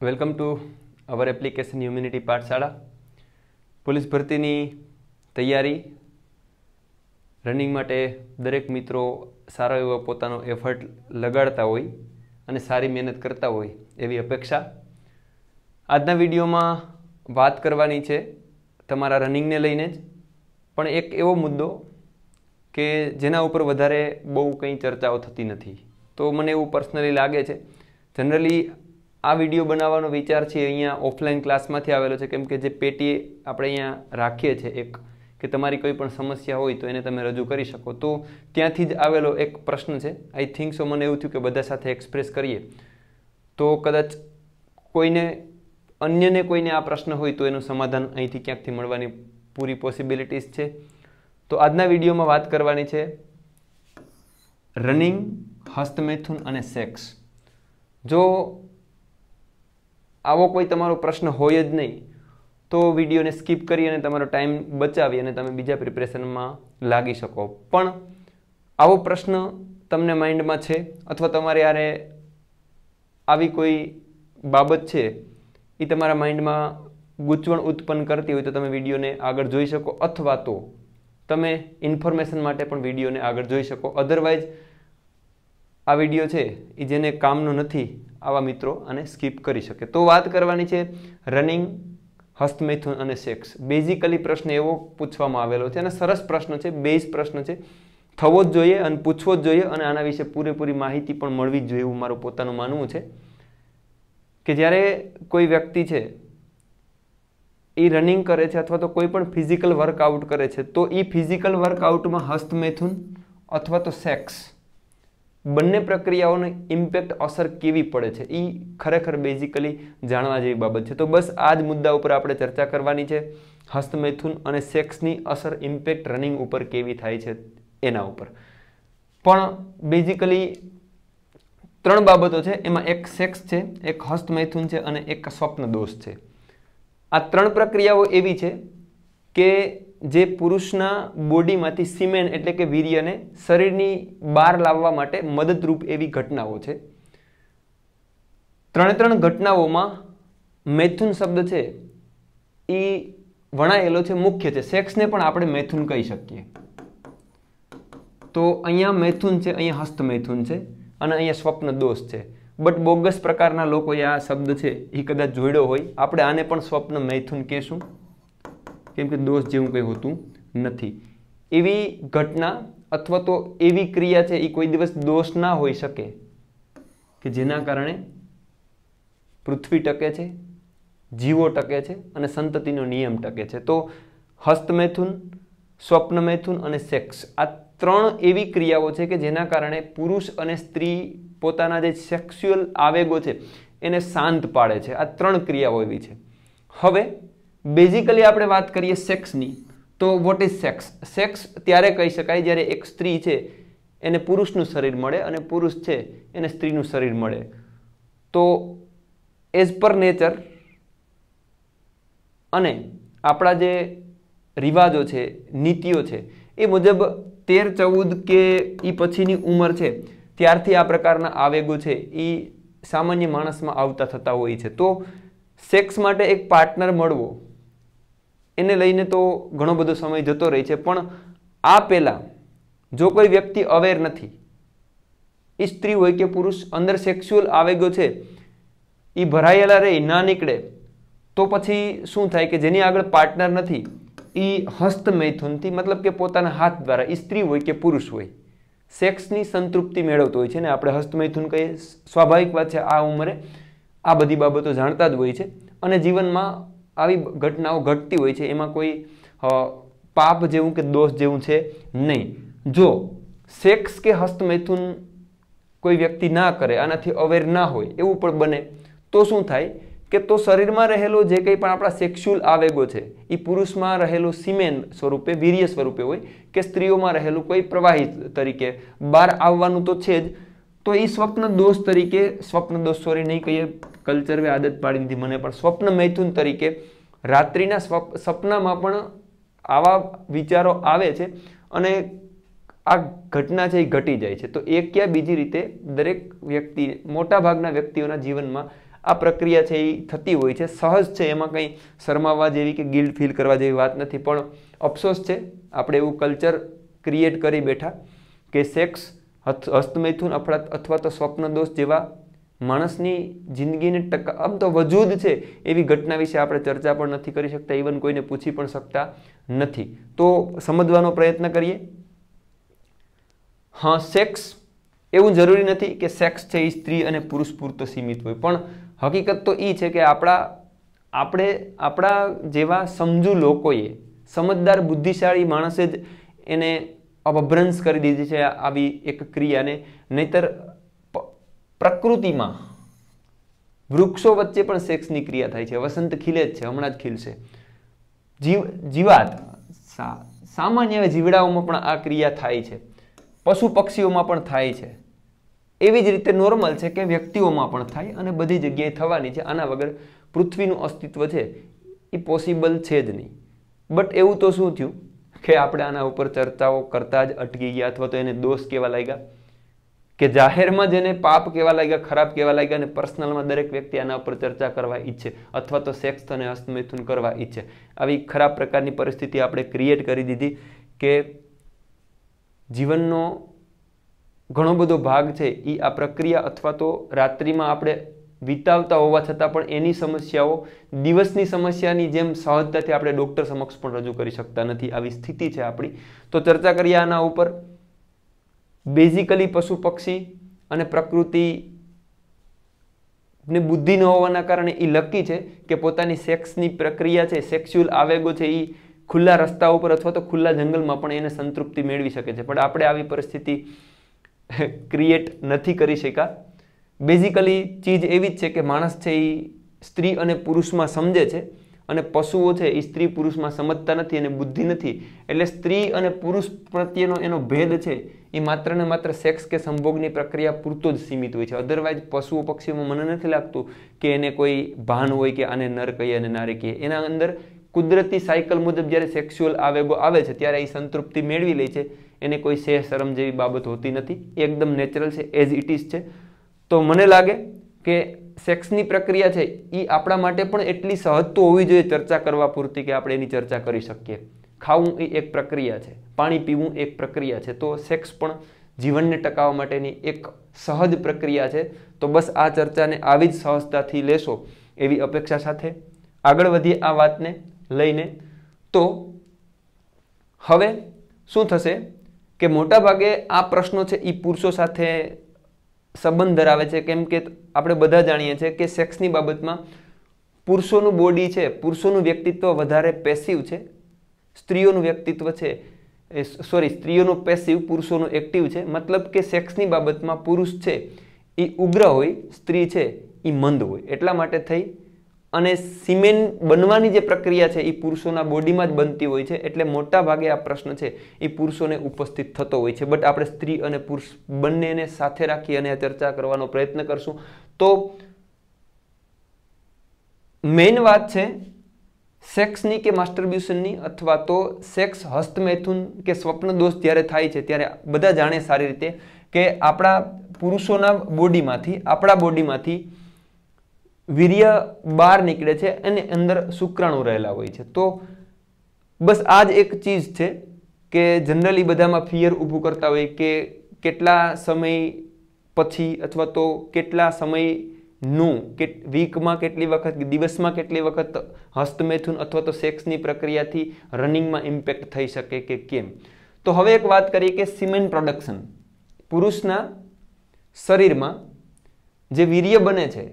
Welcome to our application humanity Pathshala. Police ભરતીની તૈયારી running માટે દરેક મિત્રો સારો એવો પોતાનો એફર્ટ લગાડતા હોય અને સારી મહેનત કરતા હોય એવી અપેક્ષા. આજના વિડીયોમાં વાત કરવાની છે તમારા રનિંગને લઈને જ, પણ એક એવો મુદ્દો કે જેના ઉપર વધારે બહુ કંઈ ચર્ચાઓ થતી નથી. તો મને એવું પર્સનલી લાગે છે, જનરલી આ વિડીયો બનાવવાનો વિચાર છે અહીંયા ઓફલાઈન ક્લાસમાંથી આવેલો છે, કેમ કે જે પેટી આપણે અહીંયા રાખીએ છીએ એક કે તમારી કોઈ પણ સમસ્યા હોય તો એને તમે રજૂ કરી શકો, તો ત્યાંથી જ આવેલો એક પ્રશ્ન છે. આઈ થિંક સો મને એવું થયું કે બધા સાથે એક્સપ્રેસ કરીએ તો કદાચ અન્યને કોઈને આ પ્રશ્ન હોય તો એનું સમાધાન અહીંથી ક્યાંકથી મળવાની પૂરી પોસિબિલિટીઝ છે. તો આજના વિડીયોમાં વાત કરવાની છે રનિંગ, હસ્તમૈથુન અને સેક્સ. જો આવો કોઈ તમારો પ્રશ્ન હોય જ નહીં તો વિડીયોને સ્કીપ કરી અને તમારો ટાઈમ બચાવી અને તમે બીજા પ્રિપરેશનમાં લાગી શકો. પણ આવો પ્રશ્ન તમને માઇન્ડમાં છે અથવા તમારે યારે આવી કોઈ બાબત છે એ તમારા માઇન્ડમાં ગૂંચવણ ઉત્પન્ન કરતી હોય તો તમે વિડીયોને આગળ જોઈ શકો, અથવા તો તમે ઇન્ફોર્મેશન માટે પણ વિડીયોને આગળ જોઈ શકો. અધરવાઇઝ આ વિડીયો છે એ જેને કામનો નથી આવા મિત્રો આને સ્કીપ કરી શકે. તો વાત કરવાની છે રનિંગ, હસ્તમૈથુન અને સેક્સ. બેઝિકલી પ્રશ્ન એવો પૂછવામાં આવેલો છે અને સરસ પ્રશ્ન છે, બેઝ પ્રશ્ન છે, થવો જ જોઈએ અને પૂછવો જ જોઈએ અને આના વિશે પૂરેપૂરી માહિતી પણ મળવી જ જોઈએ એવું મારું પોતાનું માનવું છે. કે જ્યારે કોઈ વ્યક્તિ છે એ રનિંગ કરે છે અથવા તો કોઈ પણ ફિઝિકલ વર્કઆઉટ કરે છે તો એ ફિઝિકલ વર્કઆઉટમાં હસ્તમૈથુન અથવા તો સેક્સ બંને પ્રક્રિયાઓને ઇમ્પેક્ટ અસર કેવી પડે છે એ ખરેખર બેઝિકલી જાણવા જેવી બાબત છે. તો બસ આ જ મુદ્દા ઉપર આપણે ચર્ચા કરવાની છે. હસ્તમૈથુન અને સેક્સની અસર ઇમ્પેક્ટ રનિંગ ઉપર કેવી થાય છે એના ઉપર. પણ બેઝિકલી ત્રણ બાબતો છે, એમાં એક સેક્સ છે, એક હસ્તમૈથુન છે અને એક સ્વપ્ન દોષ છે. આ ત્રણ પ્રક્રિયાઓ એવી છે કે જે પુરુષના બોડીમાંથી સિમેન એટલે કે વીર્યને શરીરની બહાર લાવવા માટે મદદરૂપ એવી ઘટનાઓ છે. ત્રણ ઘટનાઓમાં મૈથુન શબ્દ છે એ વણાયેલો છે, મુખ્ય છે. સેક્સને પણ આપણે મૈથુન કહી શકીએ. તો અહીંયા મૈથુન છે, અહીંયા હસ્તમૈથુન છે અને અહીંયા સ્વપ્ન દોષ છે. બટ બોગસ પ્રકારના લોકોએ આ શબ્દ છે એ કદાચ જોડ્યો હોય. આપણે આને પણ સ્વપ્ન મૈથુન કહેશું કેમ કે દોષ જેવું કંઈ હોતું નથી. એવી ઘટના અથવા તો એવી ક્રિયા છે એ કોઈ દિવસ દોષ ના હોઈ શકે કે જેના કારણે પૃથ્વી ટકે છે, જીવો ટકે છે અને સંતતિનો નિયમ ટકે છે. તો હસ્તમૈથુન, સ્વપ્નમૈથુન અને સેક્સ આ ત્રણ એવી ક્રિયાઓ છે કે જેના કારણે પુરુષ અને સ્ત્રી પોતાના જે સેક્સ્યુઅલ આવેગો છે એને શાંત પાડે છે. આ ત્રણ ક્રિયાઓ એવી છે. હવે બેઝિકલી આપણે વાત કરીએ સેક્સની, તો વોટ ઇઝ સેક્સ? સેક્સ ત્યારે કહી શકાય જ્યારે એક સ્ત્રી છે એને પુરુષનું શરીર મળે અને પુરુષ છે એને સ્ત્રીનું શરીર મળે. તો એઝ પર નેચર અને આપણા જે રિવાજો છે, નીતિઓ છે એ મુજબ 13-14 કે એ પછીની ઉંમર છે ત્યારથી આ પ્રકારના આવેગો છે એ સામાન્ય માણસમાં આવતા થતા હોય છે. તો સેક્સ માટે એક પાર્ટનર મળવો એને લઈને તો ઘણો બધો સમય જતો રહે છે. પણ આ પહેલાં જો કોઈ વ્યક્તિ અવેર નથી, એ સ્ત્રી હોય કે પુરુષ, અંદર સેક્સ્યુઅલ આવેગો છે એ ભરાયેલા રહી ના નીકળે તો પછી શું થાય કે જેની આગળ પાર્ટનર નથી એ હસ્તમૈથુનથી, મતલબ કે પોતાના હાથ દ્વારા, એ સ્ત્રી હોય કે પુરુષ હોય, સેક્સની સંતૃપ્તિ મેળવતો હોય છે ને આપણે હસ્તમૈથુન કહીએ. સ્વાભાવિક વાત છે, આ ઉંમરે આ બધી બાબતો જાણતા જ હોય છે અને જીવનમાં આવી ઘટનાઓ ઘટતી હોય છે. એમાં કોઈ પાપ જેવું કે દોષ જેવું છે નહીં. જો સેક્સ કે હસ્તમૈથુન કોઈ વ્યક્તિ ના કરે, આનાથી અવેર ના હોય એવું પણ બને તો શું થાય કે તો શરીરમાં રહેલો જે કંઈ પણ આપણા સેક્સ્યુઅલ આવેગો છે એ પુરુષમાં રહેલું સિમેન સ્વરૂપે, વીર્ય સ્વરૂપે હોય કે સ્ત્રીઓમાં રહેલું કોઈ પ્રવાહી તરીકે બહાર આવવાનું તો છે જ. તો એ સ્વપ્ન દોષ તરીકે, સ્વપ્ન દોષ સોરી નહીં કહીએ, કલ્ચરે આદત પાડી દીધી મને, પણ સ્વપ્ન મૈથુન તરીકે રાત્રિના સપનામાં પણ આવા વિચારો આવે છે અને આ ઘટના છે એ ઘટી જાય છે. તો એક યા બીજી રીતે દરેક વ્યક્તિ, મોટા ભાગના વ્યક્તિઓના જીવનમાં આ પ્રક્રિયા છે એ થતી હોય છે, સહજ છે, એમાં કંઈ શરમાવા જેવી કે ગિલ્ટ ફીલ કરવા જેવી વાત નથી. પણ અફસોસ છે આપણે એવું કલ્ચર ક્રિએટ કરી બેઠા કે સેક્સ, હસ્તમૈથુન અથવા તો સ્વપ્ન દોષ જેવા માણસની જિંદગીને આમ તો વજૂદ છે એવી ઘટના વિશે આપણે ચર્ચા પણ નથી કરી શકતા, ઇવન કોઈને પૂછી પણ શકતા નથી. તો સમજવાનો પ્રયત્ન કરીએ. હા, સેક્સ એવું જરૂરી નથી કે સેક્સ છે એ સ્ત્રી અને પુરુષ પૂરતો સીમિત હોય, પણ હકીકત તો એ છે કે આપણા જેવા સમજુ લોકોએ, સમજદાર બુદ્ધિશાળી માણસે જ એને અપભ્રંશ કરી દીધી છે આવી એક ક્રિયાને. નહીતર પ્રકૃતિમાં વૃક્ષો વચ્ચે પણ સેક્સની ક્રિયા થાય છે. વસંત ખીલે જ છે, હમણાં જ ખીલશે. જીવાત સામાન્ય જીવડાઓમાં પણ આ ક્રિયા થાય છે, પશુ પક્ષીઓમાં પણ થાય છે. એવી જ રીતે નોર્મલ છે કે વ્યક્તિઓમાં પણ થાય અને બધી જગ્યાએ થવાની છે. આના વગર પૃથ્વીનું અસ્તિત્વ છે એ પોસિબલ છે જ નહીં. બટ એવું તો શું થયું કે આપણે આના ઉપર ચર્ચાઓ કરતા જ અટકી ગયા, અથવા તો એને દોષ કહેવા લાગ્યા, કે જાહેરમાં જેને પાપ કહેવા લાગ્યા, ખરાબ કહેવા લાગ્યા, અને પર્સનલમાં દરેક વ્યક્તિ આના ઉપર ચર્ચા કરવા ઈચ્છે અથવા તો સેક્સ અને હસ્તમૈથુન કરવા ઈચ્છે. આવી ખરાબ પ્રકારની પરિસ્થિતિ આપણે ક્રિએટ કરી દીધી કે જીવનનો ઘણો બધો ભાગ છે એ આ પ્રક્રિયા અથવા તો રાત્રિમાં આપણે વિતાવતા હોવા છતાં પણ એની સમસ્યાઓ દિવસની સમસ્યાની જેમ સહજતાથી આપણે ડૉક્ટર સમક્ષ પણ રજૂ કરી શકતા નથી. આવી સ્થિતિ છે આપણી. તો ચર્ચા કરીએ આના ઉપર. બેઝિકલી પશુ પક્ષી અને પ્રકૃતિ ને બુદ્ધિ ન હોવાના કારણે એ લકી છે કે પોતાની સેક્સની પ્રક્રિયા છે, સેક્સ્યુઅલ આવેગો છે એ ખુલ્લા રસ્તા ઉપર અથવા તો ખુલ્લા જંગલમાં પણ એને સંતૃપ્તિ મેળવી શકે છે. પણ આપણે આવી પરિસ્થિતિ ક્રિએટ નથી કરી શક્યા. બેઝિકલી ચીજ એવી જ છે કે માણસ છે એ સ્ત્રી અને પુરુષમાં સમજે છે અને પશુઓ છે એ સ્ત્રી પુરુષમાં સમજતા નથી અને બુદ્ધિ નથી. એટલે સ્ત્રી અને પુરુષ પ્રત્યેનો એનો ભેદ છે એ માત્ર ને માત્ર સેક્સ કે સંભોગની પ્રક્રિયા પૂરતો જ સીમિત હોય છે. અધરવાઇઝ પશુઓ પક્ષીઓમાં મને નથી લાગતું કે એને કોઈ ભાન હોય કે આને નર કહીએ અને નારી કહીએ. એના અંદર કુદરતી સાયકલ મુજબ જ્યારે સેક્સ્યુઅલ આવેગો આવે છે ત્યારે એ સંતૃપ્તિ મેળવી લે છે. એને કોઈ સેહ શરમ જેવી બાબત હોતી નથી, એકદમ નેચરલ છે, એઝ ઇટ ઇઝ છે. તો મને લાગે કે સેક્સની પ્રક્રિયા છે એ આપણા માટે પણ એટલી સહજ તો હોવી જોઈએ ચર્ચા કરવા પૂરતી કે આપણે એની ચર્ચા કરી શકીએ. ખાવું એ એક પ્રક્રિયા છે, પાણી પીવું એક પ્રક્રિયા છે, તો સેક્સ પણ જીવનને ટકાવવા માટેની એક સહજ પ્રક્રિયા છે. તો બસ આ ચર્ચાને આવી જ સહજતાથી લેશો એવી અપેક્ષા સાથે આગળ વધીએ આ વાતને લઈને. તો હવે શું થશે કે મોટાભાગે આ પ્રશ્નો છે એ પુરુષો સાથે સંબંધ ધરાવે છે, કેમ કે આપણે બધા જાણીએ છીએ કે સેક્સની બાબતમાં પુરુષોનું બોડી છે, પુરુષોનું વ્યક્તિત્વ વધારે પેસિવ છે, સ્ત્રીઓનું વ્યક્તિત્વ છે સ્ત્રીઓનું પેસિવ, પુરુષોનું એક્ટિવ છે. મતલબ કે સેક્સની બાબતમાં પુરુષ છે એ ઉગ્ર હોય, સ્ત્રી છે એ મંદ હોય. એટલા માટે થઈ અને સિમેન બનવાની જે પ્રક્રિયા છે એ પુરુષોના બોડીમાં જ બનતી હોય છે. એટલે મોટા ભાગે આ પ્રશ્ન છે એ પુરુષોને ઉપસ્થિત થતો હોય છે. બટ આપણે સ્ત્રી અને પુરુષ બંનેને સાથે રાખી અને આ ચર્ચા કરવાનો પ્રયત્ન કરશું. તો મેઇન વાત છે સેક્સની કે માસ્ટરબ્યુશનની, અથવા તો સેક્સ હસ્તમૈથુન કે સ્વપ્ન દોષ જ્યારે થાય છે ત્યારે બધા જાણે સારી રીતે કે આપણા પુરુષોના બોડીમાંથી, આપણા બોડીમાંથી વીર્ય બહાર નીકળે છે અને અંદર શુક્રાણુ રહેલા હોય છે. તો બસ આ જ એક ચીજ છે કે જનરલી બધામાં ફિયર ઊભું કરતા હોય કે કેટલા સમય પછી અથવા તો કેટલા સમયનું વીકમાં કેટલી વખત, દિવસમાં કેટલી વખત હસ્તમૈથુન અથવા તો સેક્સની પ્રક્રિયાથી રનિંગમાં ઇમ્પેક્ટ થઈ શકે કે કેમ. તો હવે એક વાત કરીએ કે સિમેન પ્રોડક્શન, પુરુષના શરીરમાં જે વીર્ય બને છે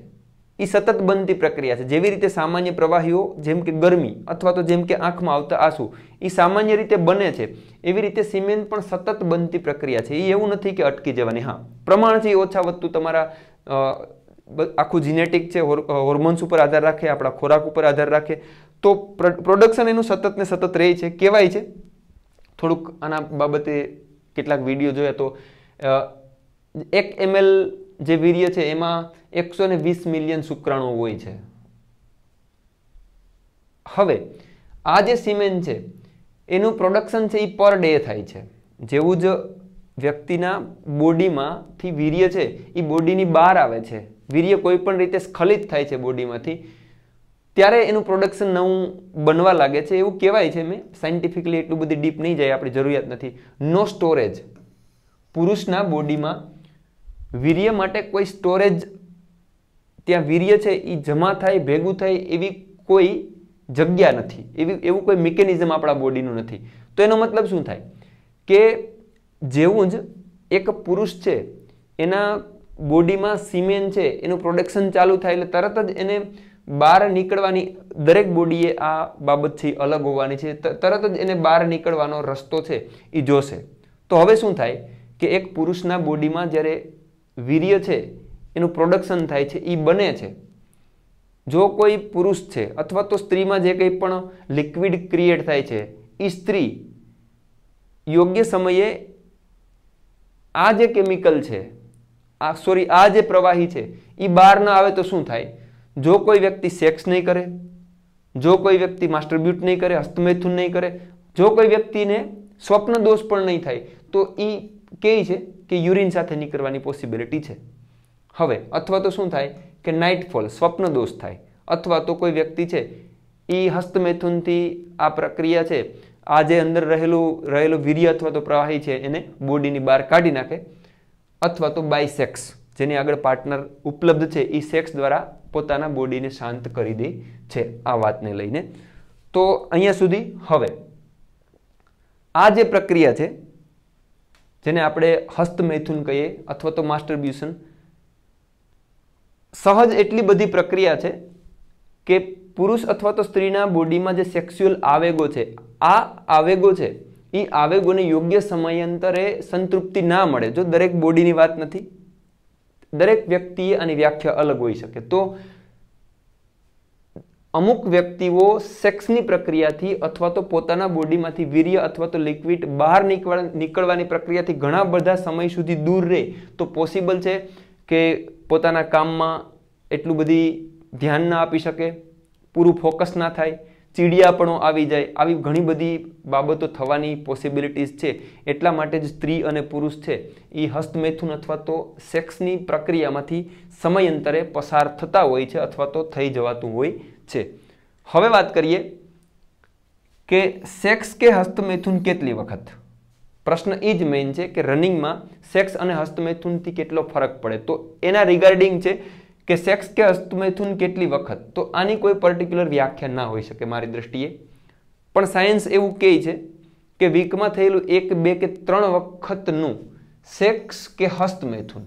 એ સતત બનતી પ્રક્રિયા છે. જેવી રીતે સામાન્ય પ્રવાહીઓ જેમ કે ગરમી અથવા તો જેમ કે આંખમાં આવતા આંસુ એ સામાન્ય રીતે બને છે, એવી રીતે સિમેન પણ સતત બનતી પ્રક્રિયા છે. એ એવું નથી કે અટકી જવાની. હા, પ્રમાણ છે એ ઓછા વધતું તમારા આખું જીનેટિક છે, હોર્મોન્સ ઉપર આધાર રાખે, આપણા ખોરાક ઉપર આધાર રાખે, તો પ્રોડક્શન એનું સતત ને સતત રહે છે. કહેવાય છે, થોડુંક આના બાબતે કેટલાક વિડીયો જોયા તો 1 ml જે વીર્ય છે એમાં 120 મિલિયન શુક્રાણુ હોય છે. હવે આ જે સિમેન છે એનું પ્રોડક્શન છે એ પર ડે થાય છે. જેવું જ વ્યક્તિના બોડીમાંથી વીર્ય છે એ બોડીની બહાર આવે છે, વીર્ય કોઈ પણ રીતે સ્ખલિત થાય છે બોડીમાંથી, ત્યારે એનું પ્રોડક્શન નવું બનવા લાગે છે. એવું કહેવાય છે, મેં સાયન્ટિફિકલી એટલું બધી ડીપ નહીં જાય, આપણી જરૂરિયાત નથી. નો સ્ટોરેજ. પુરુષના બોડીમાં વીર્ય માટે કોઈ સ્ટોરેજ, ત્યાં વીર્ય છે એ જમા થાય, ભેગું થાય એવી કોઈ જગ્યા નથી, એવું કોઈ મિકેનિઝમ આપણા બોડીનું નથી. તો એનો મતલબ શું થાય કે જેવું જ એક પુરુષ છે એના બોડીમાં સિમેન છે એનું પ્રોડક્શન ચાલુ થાય એટલે તરત જ એને બહાર નીકળવાની, દરેક બોડીએ આ બાબત છે અલગ હોવાની છે, તરત જ એને બહાર નીકળવાનો રસ્તો છે એ જોશે. તો હવે શું થાય કે એક પુરુષના બોડીમાં જ્યારે વીર્ય છે એનું પ્રોડક્શન થાય છે, એ બને છે. જો કોઈ પુરુષ છે અથવા તો સ્ત્રીમાં જે કંઈ પણ લિક્વિડ ક્રિએટ થાય છે, એ સ્ત્રી યોગ્ય સમયે આ જે કેમિકલ છે, આ જે પ્રવાહી છે એ બહાર ન આવે તો શું થાય? જો કોઈ વ્યક્તિ સેક્સ નહીં કરે, જો કોઈ વ્યક્તિ માસ્ટરબ્યુટ નહીં કરે, હસ્તમૈથુન નહીં કરે, જો કોઈ વ્યક્તિને સ્વપ્ન દોષ પણ નહીં થાય, તો એ કહે છે કે યુરિન સાથે નીકળવાની પોસિબિલિટી છે. હવે અથવા તો શું થાય કે નાઇટફોલ, સ્વપ્ન દોષ થાય, અથવા તો કોઈ વ્યક્તિ છે એ હસ્તમૈથુનથી આ પ્રક્રિયા છે, આ જે અંદર રહેલું વીર્ય અથવા તો પ્રવાહી છે એને બોડીની બહાર કાઢી નાખે, અથવા તો બાય સેક્સ, જેની આગળ પાર્ટનર ઉપલબ્ધ છે એ સેક્સ દ્વારા પોતાના બોડીને શાંત કરી દે છે આ વાતને લઈને. તો અહીંયા સુધી હવે આ જે પ્રક્રિયા છે જેને આપણે હસ્તમૈથુન કહીએ અથવા તો માસ્ટરબ્યુશન, સહજ એટલી બધી પ્રક્રિયા છે કે પુરુષ અથવા તો સ્ત્રીના બોડીમાં જે સેક્સ્યુઅલ આવેગો છે, આ આવેગો છે એ આવેગોને યોગ્ય સમયાંતરે સંતૃપ્તિ ના મળે. જો દરેક બોડીની વાત નથી, દરેક વ્યક્તિએ આની વ્યાખ્યા અલગ હોઈ શકે. તો અમુક વ્યક્તિઓ સેક્સની પ્રક્રિયાથી અથવા તો પોતાના બોડીમાંથી વીર્ય અથવા તો લિક્વિડ બહાર નીકળવાની પ્રક્રિયાથી ઘણા બધા સમય સુધી દૂર રહે તો પોસિબલ છે કે પોતાના કામમાં એટલું બધી ધ્યાન ના આપી શકે, પૂરું ફોકસ ના થાય, ચીડિયાપણો આવી જાય, આવી ઘણી બધી બાબતો થવાની પોસિબિલિટીઝ છે. એટલા માટે જ સ્ત્રી અને પુરુષ છે એ હસ્તમૈથુન અથવા તો સેક્સની પ્રક્રિયામાંથી સમયાંતરે પસાર થતા હોય છે અથવા તો થઈ જવાતું હોય છે. હવે વાત કરીએ કે સેક્સ કે હસ્તમૈથુન કેટલી વખત. પ્રશ્ન એ જ મેઇન છે કે રનિંગમાં સેક્સ અને હસ્તમૈથુનથી કેટલો ફરક પડે. તો એના રિગાર્ડિંગ છે કે સેક્સ કે હસ્તમૈથુન કેટલી વખત, તો આની કોઈ પર્ટિક્યુલર વ્યાખ્યા ના હોઈ શકે મારી દ્રષ્ટિએ. પણ સાયન્સ એવું કહે છે કે વીકમાં થયેલું 1, 2 કે 3 વખતનું સેક્સ કે હસ્તમૈથુન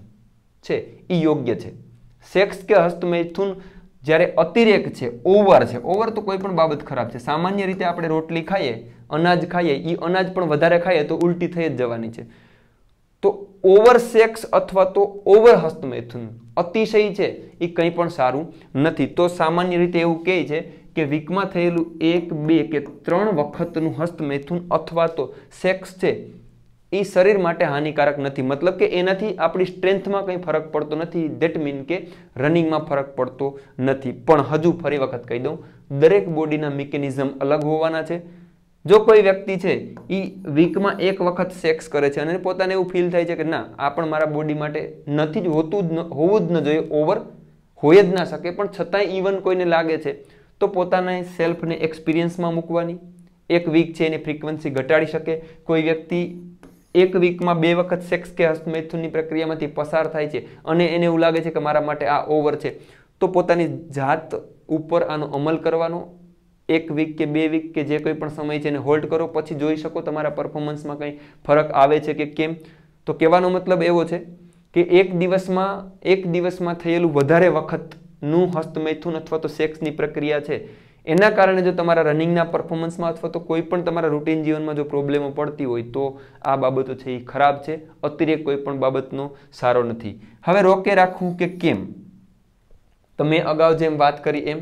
છે એ યોગ્ય છે. સેક્સ કે હસ્તમૈથુન જ્યારે અતિરેક છે, ઓવર છે, ઓવર તો કોઈ પણ બાબત ખરાબ છે. સામાન્ય રીતે આપણે રોટલી ખાઈએ, અનાજ ખાઈએ, એ અનાજ પણ વધારે ખાઈએ તો ઉલટી થઈ જ જવાની છે. તો ઓવર સેક્સ અથવા તો ઓવર હસ્તમૈથુન, અતિશય છે એ કંઈ પણ સારું નથી. તો સામાન્ય રીતે એવું કહે છે કે વીકમાં થયેલું 1, 2 કે 3 વખતનું હસ્તમૈથુન અથવા તો સેક્સ છે એ શરીર માટે હાનિકારક નથી. મતલબ કે એનાથી આપણી સ્ટ્રેન્થમાં કંઈ ફરક પડતો નથી. ધેટ મીન કે રનિંગમાં ફરક પડતો નથી. પણ હજુ ફરી વખત કહી દઉં, દરેક બોડીના મિકેનિઝમ અલગ હોવાના છે. જો કોઈ વ્યક્તિ છે એ વીકમાં 1 વખત સેક્સ કરે છે અને પોતાને એવું ફીલ થાય છે કે ના આ પણ મારા બોડી માટે નથી જ હોવું જ ન જોઈએ, ઓવર હોય જ ના શકે, પણ છતાંય ઇવન કોઈને લાગે છે તો પોતાના સેલ્ફને એક્સપિરિયન્સમાં મૂકવાની, 1 વીક છે એની ફ્રીક્વન્સી ઘટાડી શકે. કોઈ વ્યક્તિ 1 વીકમાં 2 વખત સેક્સ કે હસ્તમૈથુનની પ્રક્રિયામાંથી પસાર થાય છે અને એને એવું લાગે છે કે મારા માટે આ ઓવર છે, તો પોતાની જાત ઉપર આનો અમલ કરવાનો. 1 વીક કે 2 વીક કે જે કોઈ પણ સમય છે એને હોલ્ડ કરો, પછી જોઈ શકો તમારા પરફોર્મન્સમાં કંઈ ફરક આવે છે કે કેમ. તો કહેવાનો મતલબ એવો છે કે એક દિવસમાં થયેલું વધારે વખતનું હસ્તમૈથુન અથવા તો સેક્સની પ્રક્રિયા છે એના કારણે જો તમારા રનિંગના પરફોર્મન્સમાં અથવા તો કોઈ પણ તમારા રૂટીન જીવનમાં જો પ્રોબ્લેમો પડતી હોય તો આ બાબતો છે એ ખરાબ છે. અતિરેક કોઈ પણ બાબતનો સારો નથી. હવે રોકે રાખવું કે કેમ, તો મેં અગાઉ જેમ વાત કરી એમ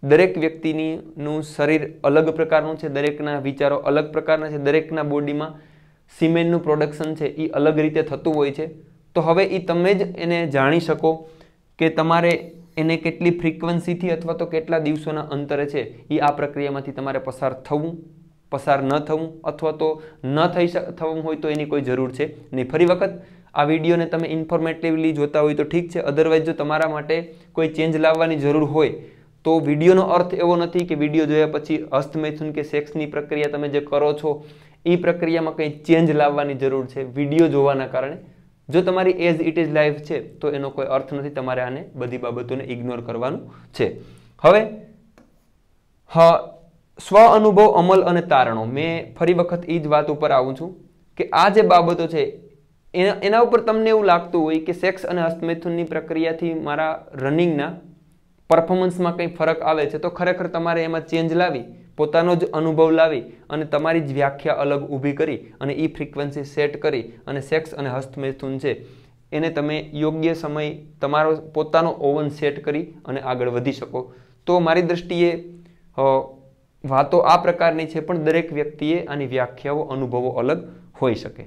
દરેક વ્યક્તિનું શરીર અલગ પ્રકારનું છે, દરેકના વિચારો અલગ પ્રકારના છે, દરેકના બોડીમાં સિમેનનું પ્રોડક્શન છે એ અલગ રીતે થતું હોય છે. તો હવે એ તમે જ એને જાણી શકો કે તમારે એને કેટલી ફ્રીક્વન્સીથી અથવા તો કેટલા દિવસોના અંતરે છે એ આ પ્રક્રિયામાંથી તમારે પસાર થવું. પસાર ન થવું અથવા તો ન થવું હોય તો એની કોઈ જરૂર છે નહીં. ફરી વખત આ વિડીયોને તમે ઇન્ફોર્મેટિવલી જોતા હોય તો ઠીક છે, અધરવાઇઝ જો તમારા માટે કોઈ ચેન્જ લાવવાની જરૂર હોય તો વિડીયોનો અર્થ એવો નથી કે વિડીયો જોયા પછી હસ્તમૈથુન કે સેક્સની પ્રક્રિયા તમે જે કરો છો એ પ્રક્રિયામાં કંઈ ચેન્જ લાવવાની જરૂર છે વિડીયો જોવાના કારણે. જો તમારી એઝ ઇટ ઇઝ લાઈફ છે તો એનો કોઈ અર્થ નથી, તમારે આને બધી બાબતોને ઇગ્નોર કરવાનું છે. હવે સ્વ અનુભવ, અમલ અને તારણો. મેં ફરી વખત એ જ વાત ઉપર આવું છું કે આ જે બાબતો છે એના ઉપર તમને એવું લાગતું હોય કે સેક્સ અને હસ્તમૈથુનની પ્રક્રિયાથી મારા રનિંગના પરફોર્મન્સમાં કંઈ ફરક આવે છે, તો ખરેખર તમારે એમાં ચેન્જ લાવી, પોતાનો જ અનુભવ લાવી અને તમારી જ વ્યાખ્યા અલગ ઊભી કરી અને એ ફ્રીક્વન્સી સેટ કરી અને સેક્સ અને હસ્તમૈથુન છે એને તમે યોગ્ય સમય તમારો પોતાનો ઓવન સેટ કરી અને આગળ વધી શકો. તો મારી દ્રષ્ટિએ વાતો આ પ્રકારની છે, પણ દરેક વ્યક્તિએ આની વ્યાખ્યાઓ, અનુભવો અલગ હોઈ શકે.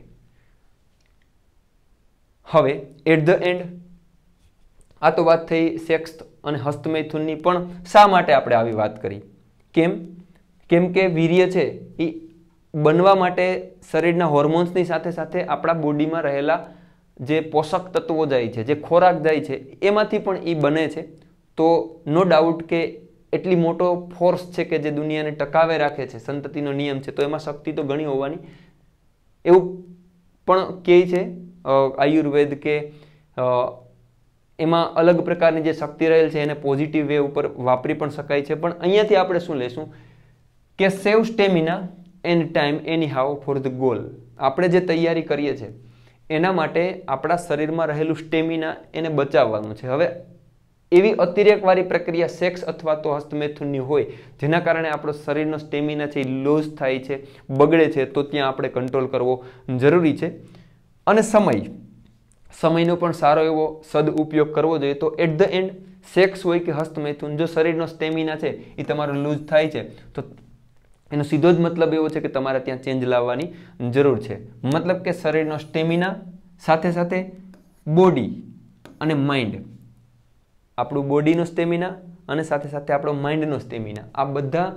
હવે એટ ધ એન્ડ આ તો વાત થઈ સેક્સ અને હસ્તમૈથુનની, પણ શા માટે આપણે આવી વાત કરી? કેમ કે વીર્ય છે એ બનવા માટે શરીરના હોર્મોન્સની સાથે સાથે આપણા બોડીમાં રહેલા જે પોષક તત્વો જાય છે, જે ખોરાક જાય છે, એમાંથી પણ એ બને છે. તો નો ડાઉટ કે એટલી મોટો ફોર્સ છે કે જે દુનિયાને ટકાવે રાખે છે, સંતતિનો નિયમ છે, તો એમાં શક્તિ તો ઘણી હોવાની એવું પણ કહે છે આયુર્વેદ કે એમાં અલગ પ્રકારની જે શક્તિ રહેલ છે એને પોઝિટિવ વે ઉપર વાપરી પણ શકાય છે. પણ અહીંયાથી આપણે શું લેશું કે save stamina and time anyhow for the goal. આપણે જે તૈયારી કરીએ છીએ એના માટે આપણા શરીરમાં રહેલું સ્ટેમિના એને બચાવવાનું છે. હવે એવી અતિરેકવાળી પ્રક્રિયા સેક્સ અથવા તો હસ્તમૈથુનની હોય જેના કારણે આપણો શરીરનો સ્ટેમિના છે એ લૂઝ થાય છે, બગડે છે, તો ત્યાં આપણે કંટ્રોલ કરવો જરૂરી છે. અને સમયનો પણ સારો એવો સદઉપયોગ કરવો જોઈએ. તો એટ ધ એન્ડ સેક્સ હોય કે હસ્તમૈથુન, જો શરીરનો સ્ટેમિના છે એ તમારો લૂઝ થાય છે તો એનો સીધો જ મતલબ એવો છે કે તમારે ત્યાં ચેન્જ લાવવાની જરૂર છે. મતલબ કે શરીરનો સ્ટેમિના સાથે સાથે બોડી અને માઇન્ડ, આપણું બોડીનો સ્ટેમિના અને સાથે સાથે આપણો માઇન્ડનો સ્ટેમિના, આ બધા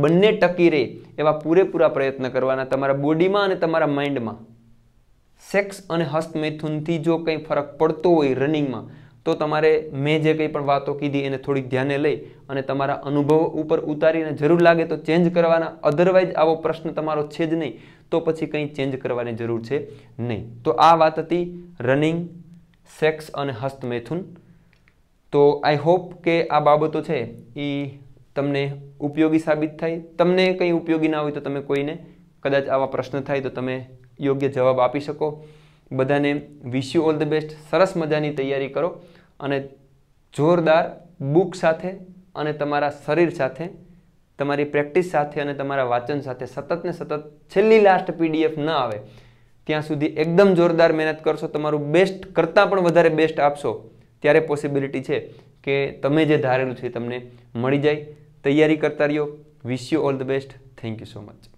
બંને ટકી રહે એવા પૂરેપૂરા પ્રયત્ન કરવાના તમારા બોડીમાં અને તમારા માઇન્ડમાં. સેક્સ અને હસ્તમૈથુનથી જો કંઈ ફરક પડતો હોય રનિંગમાં તો તમારે મેં જે કંઈ પણ વાતો કીધી એને થોડીક ધ્યાને લઈ અને તમારા અનુભવ ઉપર ઉતારીને જરૂર લાગે તો ચેન્જ કરવાના. અધરવાઇઝ આવો પ્રશ્ન તમારો છે જ નહીં તો પછી કંઈ ચેન્જ કરવાની જરૂર છે નહીં. તો આ વાત હતી રનિંગ, સેક્સ અને હસ્તમૈથુન. તો આઈ હોપ કે આ બાબતો છે એ તમને ઉપયોગી સાબિત થાય. તમને કંઈ ઉપયોગી ના હોય તો તમે કોઈને કદાચ આવા પ્રશ્ન થાય તો તમે યોગ્ય જવાબ આપી શકો. બધાને wish you all the best. સરસ મજાની તૈયારી કરો અને જોરદાર બુક સાથે અને તમારા શરીર સાથે, તમારી પ્રેક્ટિસ સાથે અને તમારા વાંચન સાથે સતત ને સતત છેલ્લી લાસ્ટ PDF ન આવે ત્યાં સુધી એકદમ જોરદાર મહેનત કરશો. તમારું બેસ્ટ કરતાં પણ વધારે બેસ્ટ આપશો ત્યારે પોસિબિલિટી છે કે તમે જે ધારેલું છે તમને મળી જાય. તૈયારી કરતા રહ્યો. Wish you all the best. Thank you so much.